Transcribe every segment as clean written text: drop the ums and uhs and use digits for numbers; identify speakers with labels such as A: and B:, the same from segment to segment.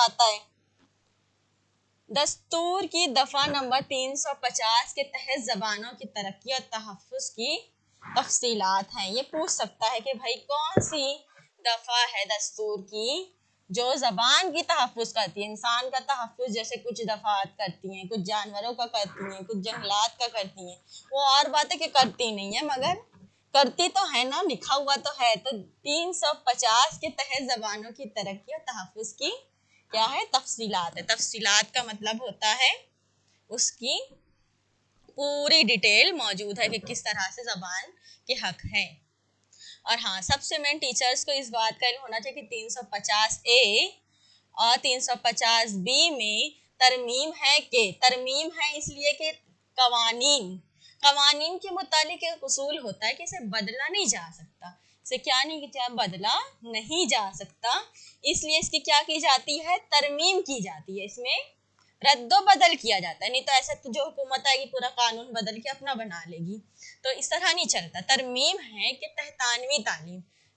A: आता है। दस्तूर की दफा नंबर 350 के तहत जबानों की तरक्की और तहफ़्फ़ुज़ की तफसीलात हैं। ये पूछ सकता है कि भाई कौन सी दफा है दस्तूर की जो जबान की तहफ़्फ़ुज़ करती है। इंसान का तहफ़्फ़ुज़ जैसे कुछ दफात करती हैं, कुछ जानवरों का करती हैं, कुछ जंगलात का करती हैं, वो और बातें कि करती नहीं है मगर करती तो है ना, लिखा हुआ तो है। तो 350 के तहत जबानों की तरक्की और तहफ़्फ़ुज़ की क्या है, तफसीलात है। तफसीलात का मतलब होता है उसकी पूरी डिटेल मौजूद है कि किस तरह से जबान के हक है। और हाँ, सबसे मेन टीचर्स को इस बात का इल्म होना चाहिए कि 350A और 350B में तरमीम है कि तरमीम है इसलिए कि कवानीन के मुतालिक एक उसूल होता है कि इसे बदला नहीं जा सकता। इसे क्या नहीं किया, बदला नहीं जा सकता, इसलिए इसकी क्या की जाती है, तरमीम की जाती है। इसमें रद्दो बदल किया जाता है। नहीं तो ऐसे तो जो हुकूमत आएगी पूरा कानून बदल के अपना बना लेगी, तो इस तरह नहीं चलता। तरमीम है कि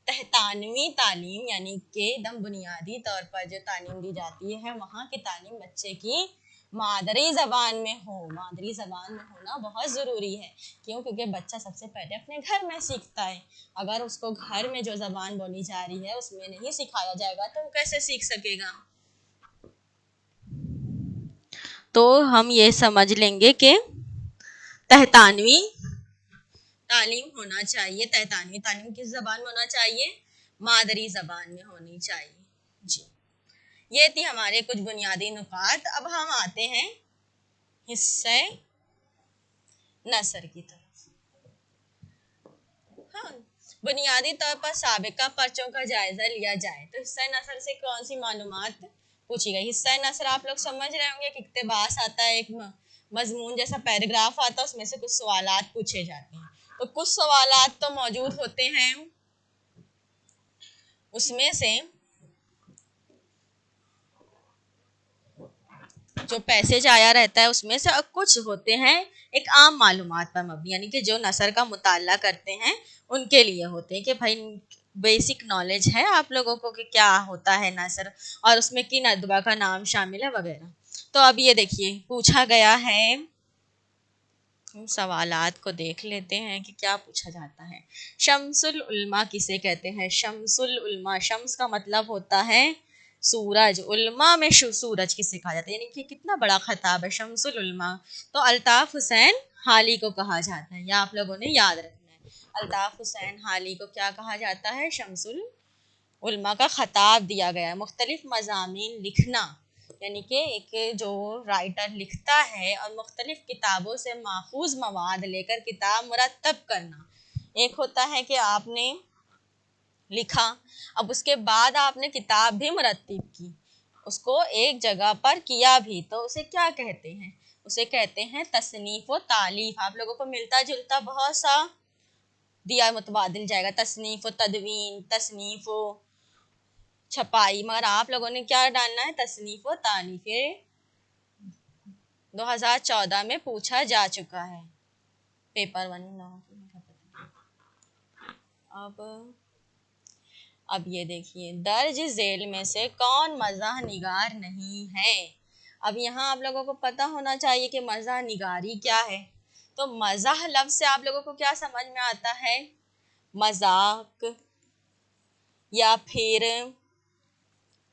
A: तहतानवी तालीम यानी कि एकदम बुनियादी तौर पर जो तालीम दी जाती है वहाँ की तालीम बच्चे की मादरी ज़बान में हो। मादरी ज़बान में होना बहुत ज़रूरी है। क्यों? क्योंकि बच्चा सबसे पहले अपने घर में सीखता है। अगर उसको घर में जो ज़बान बोली जा रही है उसमें नहीं सिखाया जाएगा तो वो कैसे सीख सकेगा। तो हम ये समझ लेंगे कि तहतानवी तालीम होना चाहिए। तहतानवी तालीम किस ज़बान में होना चाहिए, मादरी ज़बान में होनी चाहिए जी। ये थी हमारे कुछ बुनियादी नुकात। अब हम आते हैं हिस्से नसर की तरफ। हाँ, बुनियादी तौर पर साबिका पर्चों का जायजा लिया जाए तो हिस्सा नसर से कौन सी मालूमात पूछी गई। हिस्सा नसर आप लोग समझ रहे होंगे कि इक्तिबास आता है, एक मजमून जैसा पैराग्राफ आता है, उसमें से कुछ सवालात पूछे जाते हैं। तो कुछ सवालात तो मौजूद होते हैं, उसमें से जो पैसेज आया रहता है उसमें से कुछ होते हैं एक आम मालूमात पर मबनी, यानी कि जो नसर का मुताला करते हैं उनके लिए होते हैं कि भाई बेसिक नॉलेज है आप लोगों को कि क्या होता है नसर और उसमें किन अदबा का नाम शामिल है वगैरह। तो अब ये देखिए पूछा गया है, हम सवालात को देख लेते हैं कि क्या पूछा जाता है। शम्सुल उल्मा किसे कहते हैं। शम्सुल उल्मा, शम्स का मतलब होता है सूरज, उल्मा में सूरज किसे कहा जाता है, यानी कि कितना बड़ा खिताब है शम्सुल उल्मा। तो अल्ताफ हुसैन हाली को कहा जाता है, या आप लोगों ने याद रखना है। अल्ताफ हुसैन हाली को क्या कहा जाता है, शम्सुल उल्मा का खिताब दिया गया है। मुख्तलिफ मज़ामीन लिखना, यानी कि एक जो राइटर लिखता है और मुख्तलिफ किताबों से माखूज मवाद लेकर किताब मुरतब करना। एक होता है कि आपने लिखा, अब उसके बाद आपने किताब भी मुरतब की, उसको एक जगह पर किया भी, तो उसे क्या कहते हैं, उसे कहते हैं तसनीफ़ व तालीफ। आप लोगों को मिलता जुलता बहुत सा दिया मुतबादिल जाएगा, तसनीफ़ व तदवीन, तसनीफ़ व छपाई, मगर आप लोगों ने क्या डालना है, तसनीफ़ व तालीफ। 2014 में पूछा जा चुका है पेपर 1। अब ये देखिए, दर्ज झेल में से कौन मज़ाह निगार नहीं है। अब यहाँ आप लोगों को पता होना चाहिए कि मज़ाह निगारी क्या है। तो मज़ाह लफ्ज़ से आप लोगों को क्या समझ में आता है, मजाक या फिर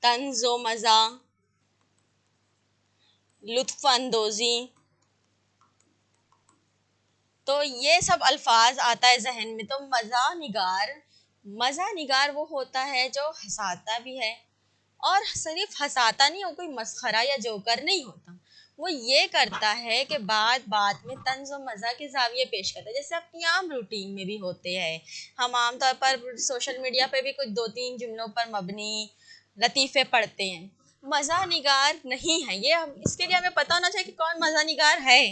A: तंज़ो मज़ा, लुत्फ़ अंदोज़ी। तो ये सब अल्फाज आता है जहन में। तो मज़ा निगार वो होता है जो हंसाता भी है, और सिर्फ हंसाता नहीं हो, कोई मस्खरा या जोकर नहीं होता, वो ये करता है कि बात में तंज़ व मज़ा के ज़ाविये पेश करता है, जैसे अपनी आम रूटीन में भी होते हैं। हम आम तौर पर सोशल मीडिया पे भी कुछ 2-3 जुमलों पर मबनी लतीफ़े पढ़ते हैं। मज़ा निगार नहीं है ये, इसके लिए हमें पता होना चाहिए कि कौन मज़ा निगार है।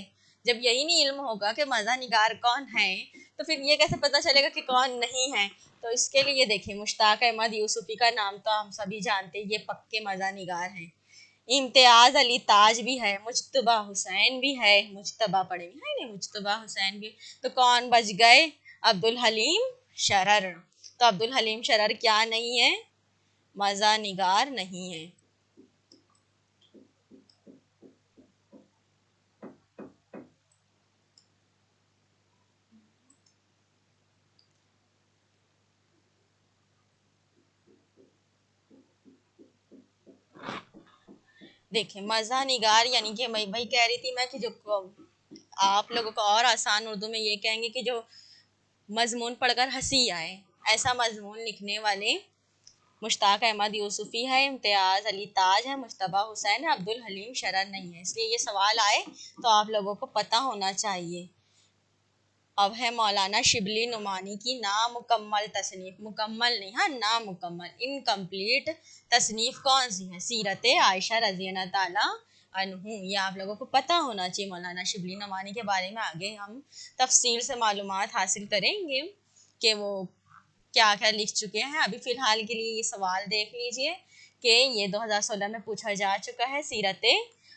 A: जब यही नहीं इल्म होगा कि मज़ा निगार कौन है, तो फिर ये कैसे पता चलेगा कि कौन नहीं है। तो इसके लिए देखिए, मुश्ताक अहमद यूसुफी का नाम तो हम सभी जानते हैं, ये पक्के मज़ा निगार हैं। इम्तियाज़ अली ताज भी है, मुज्तबा हुसैन भी है, मुज्तबा पढ़ेंगे है नहीं, मुज्तबा हुसैन भी। तो कौन बच गए, अब्दुल हलीम शरर। तो अब्दुल हलीम शरर क्या नहीं है, मज़ा निगार नहीं है। देखें, मज़ा निगार यानी कि मैं भाई कह रही थी मैं कि जो आप लोगों को और आसान उर्दू में ये कहेंगे कि जो मजमून पढ़कर हंसी आए, ऐसा मजमून लिखने वाले मुश्ताक अहमद यूसुफ़ी है, इम्तियाज़ अली ताज है, मुश्तबा हुसैन है, अब्दुल हलीम शरर नहीं है। इसलिए ये सवाल आए तो आप लोगों को पता होना चाहिए। अब है मौलाना शिबली नुमानी की नामुकम्मल तसनीफ़, मुकम्मल नहीं, हाँ नामुकम्मल, इनकम्प्लीट तसनीफ़ कौन सी है? सीरत आयशा रज़ी अल्लाह ताला अन्हु। ये आप लोगों को पता होना चाहिए। मौलाना शिबली नुमानी के बारे में आगे हम तफसील से मालूमात हासिल करेंगे कि वो क्या क्या लिख चुके हैं। अभी फ़िलहाल के लिए ये सवाल देख लीजिए कि ये 2016 में पूछा जा चुका है। सीरत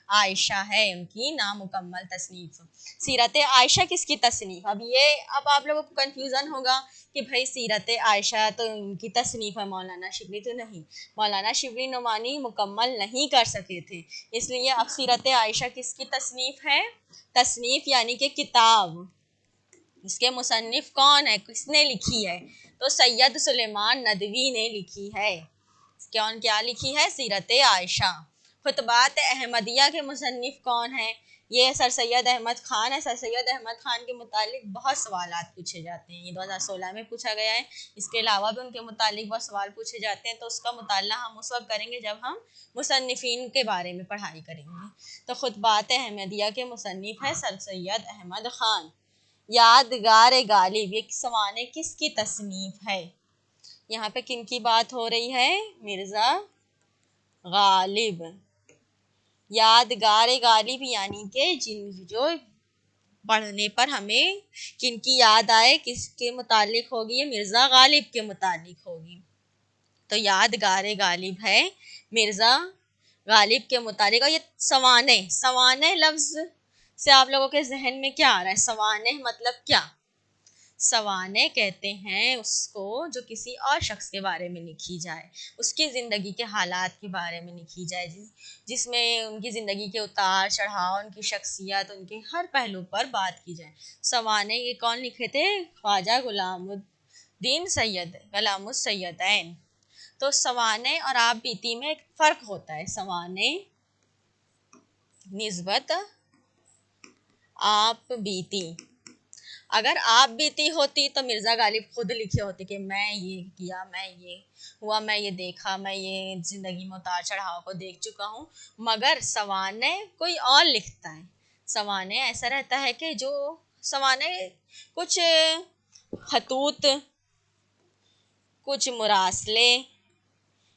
A: आयशा है उनकी नामुकम्मल तसनीफ़। सीरत आयशा किसकी तसनीफ़? अब आप लोगों को कन्फ्यूज़न होगा कि भाई सीरत आयशा तो उनकी तसनीफ़ है, मौलाना शिबली तो नहीं। मौलाना शिबली नुमानी मुकम्मल नहीं कर सके थे, इसलिए अब सीरत आयशा किसकी तसनीफ़ है? तसनीफ़ यानी कि किताब। इसके मुसन्निफ कौन है, किसने लिखी है? तो सैयद सुलेमान नदवी ने लिखी है। कौन क्या लिखी है? सीरत आयशा। खुतबात अहमदिया के मुसन्निफ कौन है? ये सर सैयद अहमद खान है। सर सैयद अहमद खान के मुतालिक बहुत सवालात पूछे जाते हैं। ये 2016 में पूछा गया है। इसके अलावा भी उनके मुतालिक बहुत सवाल पूछे जाते हैं, तो उसका मुताला हम उस वक्त करेंगे जब हम मुसन्निफीन के बारे में पढ़ाई करेंगे। तो खुतबात अहमदिया के मुसन्निफ है सर सैयद अहमद खान। यादगार गालिब, ये सवाने किसकी तसनीफ है? यहाँ पे किन की बात हो रही है? मिर्ज़ा गालिब। यादगार गालिब यानी कि जिन जो पढ़ने पर हमें किनकी याद आए, किसके मुतालिक होगी? ये मिर्ज़ा गालिब के मुतालिक होगी। तो यादगार गालिब है मिर्ज़ा गालिब के मुतालिक। और ये सवाने, सवाने लफ्ज़ से आप लोगों के जहन में क्या आ रहा है? सवाने मतलब क्या? सवाने कहते हैं उसको जो किसी और शख्स के बारे में लिखी जाए, उसकी ज़िंदगी के हालात के बारे में लिखी जाए, जिसमें उनकी ज़िंदगी के उतार चढ़ाव, उनकी शख्सियत, उनके हर पहलू पर बात की जाए। सवाने ये कौन लिखे थे? ख्वाजा गुलामुद्दीन सैयद, गुलामुस सैयदैन। तो सवाने और आप बीती में एक फ़र्क होता है। सवाने निस्बत आप बीती। अगर आप बीती होती तो मिर्ज़ा गालिब खुद लिखे होते कि मैं ये किया, मैं ये हुआ, मैं ये देखा, मैं ये ज़िंदगी में उतार चढ़ाव को देख चुका हूँ। मगर सवाने कोई और लिखता है। सवाने ऐसा रहता है कि जो सवाने कुछ खतूत, कुछ मुरासले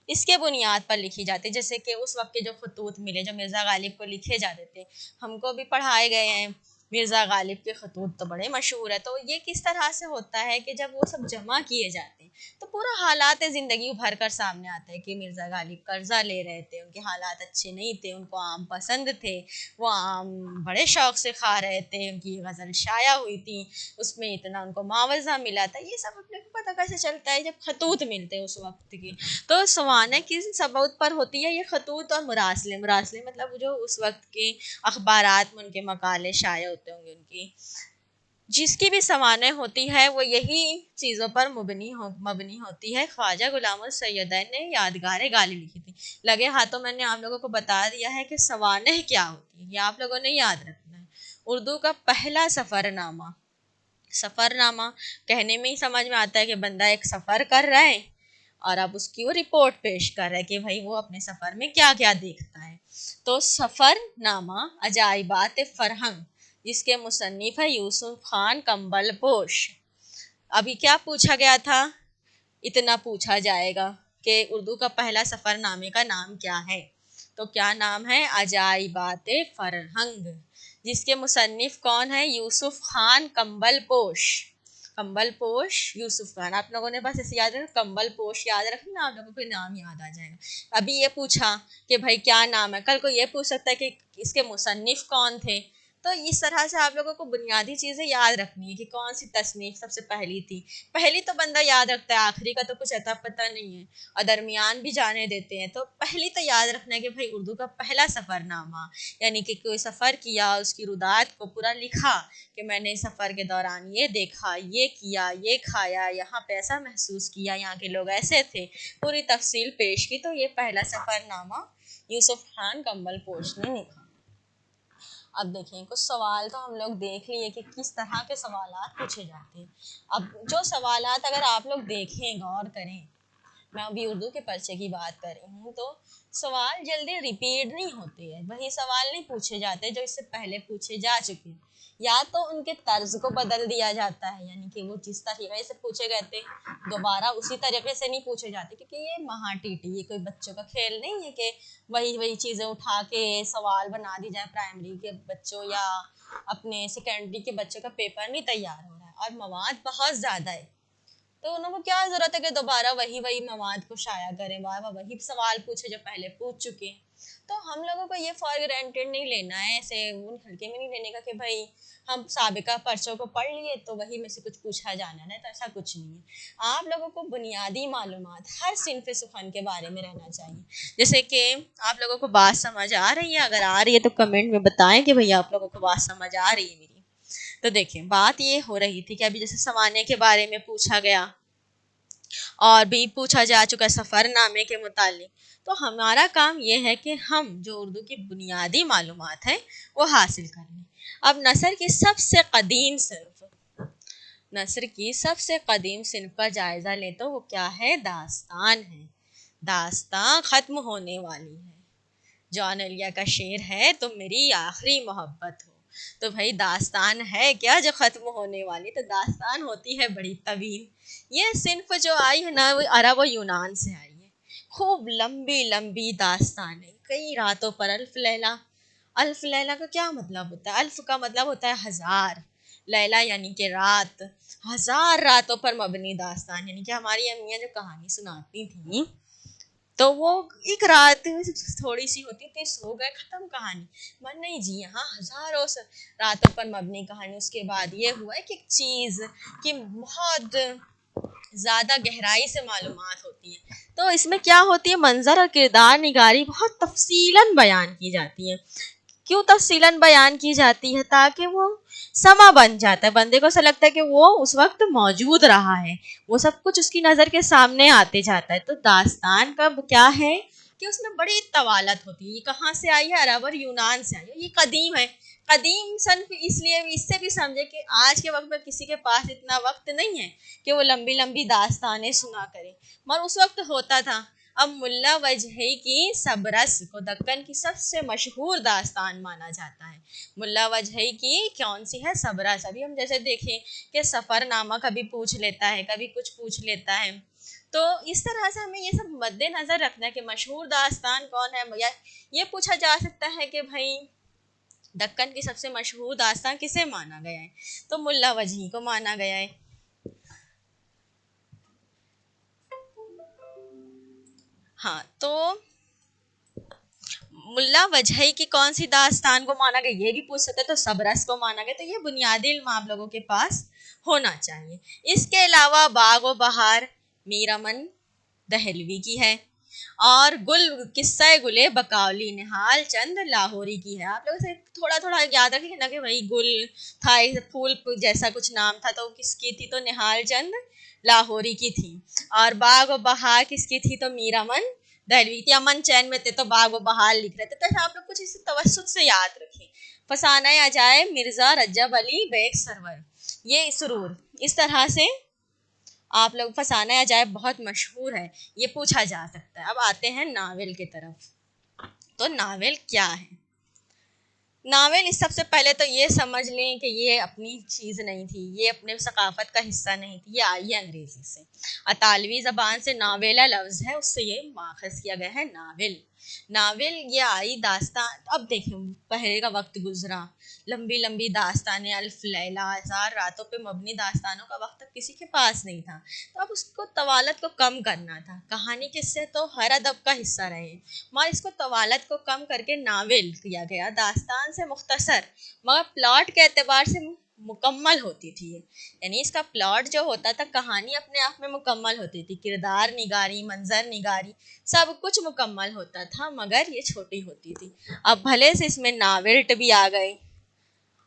A: इसके बुनियाद पर लिखी जाती है। जैसे कि उस वक्त के जो खतूत मिले, जो मिर्ज़ा गालिब को लिखे जाते थे, हमको भी पढ़ाए गए हैं। मिर्ज़ा गालिब के खतूत तो बड़े मशहूर है। तो ये किस तरह से होता है कि जब वो सब जमा किए जाते हैं तो पूरा हालात ज़िंदगी उभर कर सामने आता है कि मिर्ज़ा गालिब कर्जा ले रहे थे, उनके हालात अच्छे नहीं थे, उनको आम पसंद थे, वो आम बड़े शौक़ से खा रहे थे, उनकी गज़ल शाया हुई थी, उसमें इतना उनको मुआवजा मिला था। ये सब अपने को पता कैसे चलता है? जब खतूत मिलते हैं उस वक्त की। तो सवाने किस सबूत पर होती है? ये खतूत और मुरासले। मुरासले मतलब जो उस वक्त के अखबारात में उनके मकाले शाये होते होंगे, उनकी जिसकी भी सवाने होती है वो यही चीज़ों पर मबनी होती है। ख्वाजा गुलामुस सैयदैन ने यादगार गालिब लिखी थी। लगे हाथों मैंने आप लोगों को बता दिया है कि सवाने क्या होती है, ये आप लोगों ने याद रखना है। उर्दू का पहला सफ़रनामा। सफ़रनामा कहने में ही समझ में आता है कि बंदा एक सफ़र कर रहा है और अब उसकी वो रिपोर्ट पेश कर रहा है कि भाई वो अपने सफ़र में क्या क्या देखता है। तो सफ़रनामा अजाइबात फ़रहंग, जिसके मुसन्निफ है यूसुफ खान कंबल पोश। अभी क्या पूछा गया था? इतना पूछा जाएगा कि उर्दू का पहला सफ़रनामे का नाम क्या है? तो क्या नाम है? अजाइबात फ़रहंग, जिसके मुसन्निफ कौन है? यूसुफ खान कंबल पोश। कंबल पोश यूसुफ खान। आप लोगों ने बस ऐसे याद रखना, कंबल पोश याद रखना, आप लोगों को नाम याद आ जाएगा। अभी ये पूछा कि भाई क्या नाम है, कल को ये पूछ सकता है कि इसके मुसन्निफ कौन थे। तो इस तरह से आप लोगों को बुनियादी चीज़ें याद रखनी है कि कौन सी तसनीफ सबसे पहली थी। पहली तो बंदा याद रखता है, आखिरी का तो कुछ अता पता नहीं है, और दरमियान भी जाने देते हैं। तो पहली तो याद रखना है कि भाई उर्दू का पहला सफ़रनामा, यानी कि कोई सफ़र किया, उसकी रुदात को पूरा लिखा कि मैंने सफ़र के दौरान ये देखा, ये किया, ये खाया, यहाँ पे ऐसा महसूस किया, यहाँ के लोग ऐसे थे, पूरी तफसील पेश की। तो ये पहला सफ़रनामा यूसुफ खान कंबल पोश ने लिखा। अब देखें कुछ सवाल तो हम लोग देख लिए कि किस तरह के सवालात पूछे जाते हैं। अब जो सवालात अगर आप लोग देखें, गौर करें, मैं अभी उर्दू के पर्चे की बात कर रही हूँ, तो सवाल जल्दी रिपीट नहीं होते हैं, वही सवाल नहीं पूछे जाते जो इससे पहले पूछे जा चुके हैं, या तो उनके तर्ज को बदल दिया जाता है, यानी कि वो जिस तरीके से पूछे गए थे दोबारा उसी तरीके से नहीं पूछे जाते, क्योंकि ये महाटीटी, ये कोई बच्चों का खेल नहीं है कि वही वही चीज़ें उठा के सवाल बना दी जाए। प्राइमरी के बच्चों या अपने सेकेंडरी के बच्चों का पेपर नहीं तैयार हो रहा है और मवाद बहुत ज़्यादा है, तो उनको क्या जरूरत है कि दोबारा वही वही मवाद को शाया करें, वाह वही सवाल पूछे जो पहले पूछ चुके हैं। तो हम लोगों को ये फॉर ग्रांटेड नहीं लेना है, ऐसे उन हल्के में नहीं लेने का कि भाई हम साबिका पर्चों को पढ़ लिए तो वही में से कुछ पूछा जाना है, तो ऐसा कुछ नहीं है। आप लोगों को बुनियादी मालूमात हर सिनफ सुफन के बारे में रहना चाहिए। जैसे कि आप लोगों को बात समझ आ रही है, अगर आ रही है तो कमेंट में बताएं कि भैया आप लोगों को बात समझ आ रही है मेरी। तो देखें बात ये हो रही थी कि अभी जैसे सवाने के बारे में पूछा गया और भी पूछा जा चुका सफ़रनामे के मुतालिक, तो हमारा काम ये है कि हम जो उर्दू की बुनियादी मालूमात है वो हासिल कर लें। अब नसर की सबसे कदीम सिनफ का जायज़ा लें तो वो क्या है, दास्तान है। दास्तान ख़त्म होने वाली है। जॉन एलिया का शेर है, तो मेरी आखिरी मोहब्बत हो। तो भाई दास्तान है क्या जो ख़त्म होने वाली, तो दास्तान होती है बड़ी तवील। ये सिनफ जो आई है ना, वो अरब और यूनान से आई है। खूब लंबी लंबी दास्तान है, कई रातों पर अल्फ लैला। अल्फ लैला का क्या मतलब होता है? अल्फ का मतलब होता है हजार, लैला यानी कि रात, हजार रातों पर मबनी दास्तान, यानी कि हमारी अम्मियाँ जो कहानी सुनाती थी तो वो एक रात थोड़ी सी होती थी, सो गए, खत्म कहानी। मन नहीं जी, यहाँ हजारों रातों पर मबनी कहानी। उसके बाद ये हुआ है कि एक चीज़ की बहुत ज़्यादा गहराई से मालूमात होती है, तो इसमें क्या होती है, मंजर और किरदार निगारी बहुत तफसीलन बयान की जाती है। क्यों तफसीलन बयान की जाती है? ताकि वो समा बन जाता है, बंदे को ऐसा लगता है कि वो उस वक्त मौजूद रहा है, वो सब कुछ उसकी नज़र के सामने आते जाता है। तो दास्तान का क्या है कि उसमें बड़ी तवालत होती है। ये कहाँ से आई है? अरब और यूनान से आई है। ये कदीम है। कदीम सन्फ इसलिए इससे भी समझे कि आज के वक्त में किसी के पास इतना वक्त नहीं है कि वो लंबी लंबी दास्तानें सुना करे, मगर उस वक्त होता था। अब मुल्ला वजही की सबरस को दक्कन की सबसे मशहूर दास्तान माना जाता है। मुल्ला वजही की कौन सी है? सबरस। अभी हम जैसे देखें कि सफ़रनामा कभी पूछ लेता है, कभी कुछ पूछ लेता है, तो इस तरह से हमें ये सब मद्देनजर रखना है कि मशहूर दास्तान कौन है। या ये पूछा जा सकता है कि भाई दक्कन की सबसे मशहूर दास्तान किसे माना गया है, तो मुल्ला वजही को माना गया है। हाँ, तो मुल्ला वजही की कौन सी दास्तान को माना गया ये भी पूछ सकते, तो सबरस को माना गया। तो ये बुनियादी इल्म आप लोगों के पास होना चाहिए। इसके अलावा बाग व बहार मीर अमन दहलवी की है, और किस्सा गुले बकावली निहाल चंद लाहौरी की है। आप लोग से थोड़ा थोड़ा याद रखें ना कि भाई गुल था, फूल जैसा कुछ नाम था, तो किसकी थी? तो निहाल चंद लाहौरी की थी। और बाग व बहार किसकी थी? तो मीर अमन दहलवी थी। अमन चैन में थे तो बाग व बहार लिख रहे थे। तो आप लोग कुछ इसे तवस्सुत से याद रखें। फसाना अजायब मिर्जा रज्जब अली बेग सरवर, ये सुरूर, इस तरह से आप लोग फसाना अजायब बहुत मशहूर है, ये पूछा जा सकता है। अब आते हैं नावल की तरफ। तो नावल क्या है? नावल, इस सबसे पहले तो ये समझ लें कि ये अपनी चीज़ नहीं थी, ये अपने सकाफत का हिस्सा नहीं थी, ये आई है अंग्रेज़ी से। अतालवी ज़बान से नावेला लफ्ज़ है, उससे ये माखज़ किया गया है नावल। नावल ये आई दास्तान। अब देखें पहले का वक्त गुजरा, लंबी लंबी दास्तानें, अल्फ लैला, हजार रातों पे मबनी दास्तानों का वक्त किसी के पास नहीं था, तो अब उसको तवालत को कम करना था। कहानी किससे? तो हर अदब का हिस्सा रहे, मगर इसको तवालत को कम करके नावल किया गया। दास्तान से मुख्तसर मगर प्लॉट के एतबार से मुकम्मल होती थी, यानी इसका प्लॉट जो होता था, कहानी अपने आप में मुकम्मल होती थी, किरदार निगारी, मंजर निगारी, सब कुछ मुकम्मल होता था, मगर ये छोटी होती थी। अब भले से इसमें नावेल्ट भी आ गए,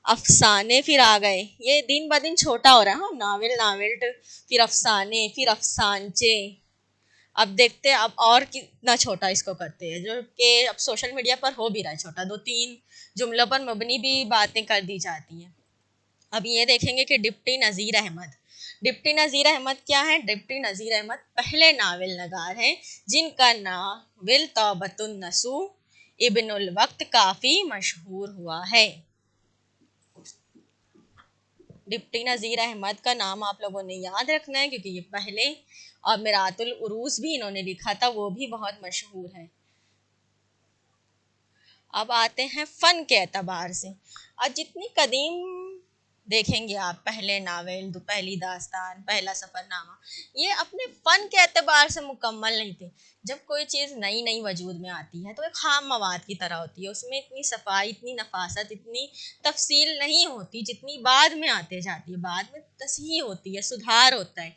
A: अफसाने फिर आ गए, ये दिन ब दिन छोटा हो रहा है। हाँ, नावल नावेल्ट, फिर अफसाने, फिर अफसानचे, अब देखते हैं अब और कितना छोटा इसको करते हैं, जो कि अब सोशल मीडिया पर हो भी रहा है छोटा, 2-3 जुमलों पर मबनी भी बातें कर दी जाती हैं। अब ये देखेंगे कि डिप्टी नज़ीर अहमद। डिप्टी नज़ीर अहमद क्या है? डिप्टी नज़ीर अहमद पहले नावल नगार हैं जिनका नावल तौबतुन नसू इब्नुल वक्त काफ़ी मशहूर हुआ है। डिप्टी नज़ीर अहमद का नाम आप लोगों ने याद रखना है क्योंकि ये पहले, और मिरातुल उरूस भी इन्होंने लिखा था, वो भी बहुत मशहूर है। अब आते हैं फ़न के एतबार से। और जितनी कदीम देखेंगे आप, पहले नावल, पहली दास्तान, पहला सफ़रनामा, ये अपने फ़न के एतबार से मुकम्मल नहीं थे। जब कोई चीज़ नई नई वजूद में आती है तो एक खाम मवाद की तरह होती है, उसमें इतनी सफाई, इतनी नफासत, इतनी तफसील नहीं होती जितनी बाद में आते जाती है। बाद में तसहीह होती है, सुधार होता है।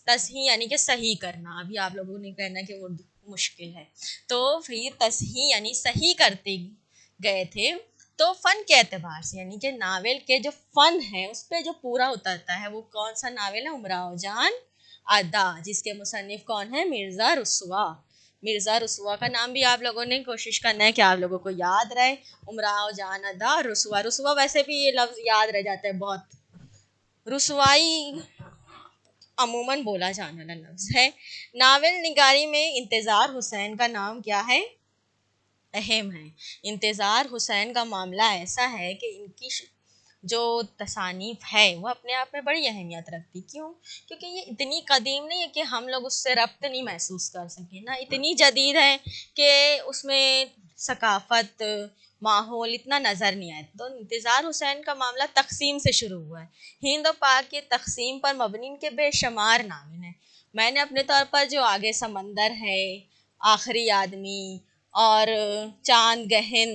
A: तसहीह यानी कि सही करना, अभी आप लोगों ने कहना कि उर्दू मुश्किल है, तो फिर तसहीह यानी सही करते गए थे। तो फ़न के एतबार से यानी कि नावल के जो फ़न है उस पर जो पूरा उतरता है, वो कौन सा नावल है? उमराव जान अदा, जिसके मुसन्निफ़ कौन है? मिर्ज़ा रुस्वा। मिर्ज़ा रुस्वा का नाम भी आप लोगों ने कोशिश करना है कि आप लोगों को याद रहे। उमराव जान अदा, रुस्वा। रुस्वा वैसे भी ये लफ्ज़ याद रह जाता है बहुत, रुसवाई अमूमन बोला जाने वाला लफ्ज़ है। नावल निगारी में इंतज़ार हुसैन का नाम क्या है? अहम है। इंतज़ार हुसैन का मामला ऐसा है कि इनकी जो तसानीफ़ है वो अपने आप में बड़ी अहमियत रखती। क्यों? क्योंकि ये इतनी कदीम नहीं है कि हम लोग उससे रब्त नहीं महसूस कर सकें ना, इतनी जदीद है कि उसमें सकाफ़त, माहौल इतना नज़र नहीं आए। तो इंतज़ार हुसैन का मामला तक़सीम से शुरू हुआ है। हिंद और पाक की तक़सीम पर मबनी इनके बेशुमार नावल हैं। मैंने अपने तौर पर जो आगे समंदर है, आखिरी आदमी और चांद गहन,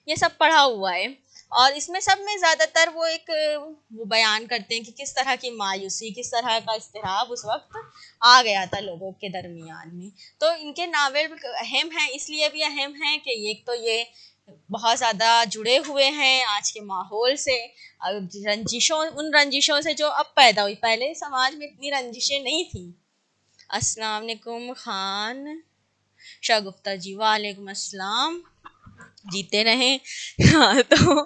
A: ये सब पढ़ा हुआ है, और इसमें सब में ज़्यादातर वो बयान करते हैं कि किस तरह की मायूसी, किस तरह का इज़्तिराब उस वक्त आ गया था लोगों के दरमियान में। तो इनके नावल अहम हैं, इसलिए भी अहम हैं कि एक तो ये बहुत ज़्यादा जुड़े हुए हैं आज के माहौल से, उन रंजिशों से जो अब पैदा हुई। पहले समाज में इतनी रंजिशें नहीं थी। अस्सलाम वालेकुम खान शगुफ्ता जी, वालेकुम अस्सलाम, जीते रहें। हाँ, तो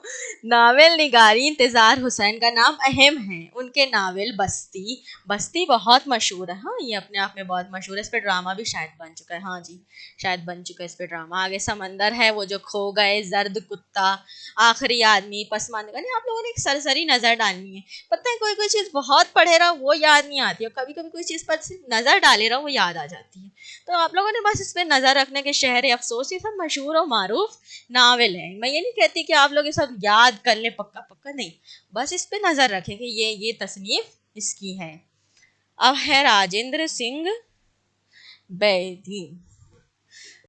A: नावल निगारी इंतज़ार हुसैन का नाम अहम है। उनके नावल बस्ती, बस्ती बहुत मशहूर है। हाँ, ये अपने आप में बहुत मशहूर है, इस पर ड्रामा भी शायद बन चुका है। हाँ जी, शायद बन चुका है इस पर ड्रामा। आगे समंदर है, वो जो खो गए, जर्द कुत्ता, आखिरी आदमी, पसमानदा। नहीं, आप लोगों ने एक सरसरी नज़र डालनी है। पता है कोई कोई चीज़ बहुत पढ़े रहो वो याद नहीं आती, और कभी कभी कोई चीज़ पर सिर्फ नज़र डाले रहो वो याद आ जाती है। तो आप लोगों ने बस इस पर नज़र रखने के शहर अफसोस, ये सब मशहूर और मारूफ नावल है। मैं ये नहीं कहती कि आप लोग ये सब याद कर ले पक्का पक्का, नहीं, बस इस पे नज़र रखें कि ये तसनीफ इसकी है। अब है राजेंद्र सिंह बैदी।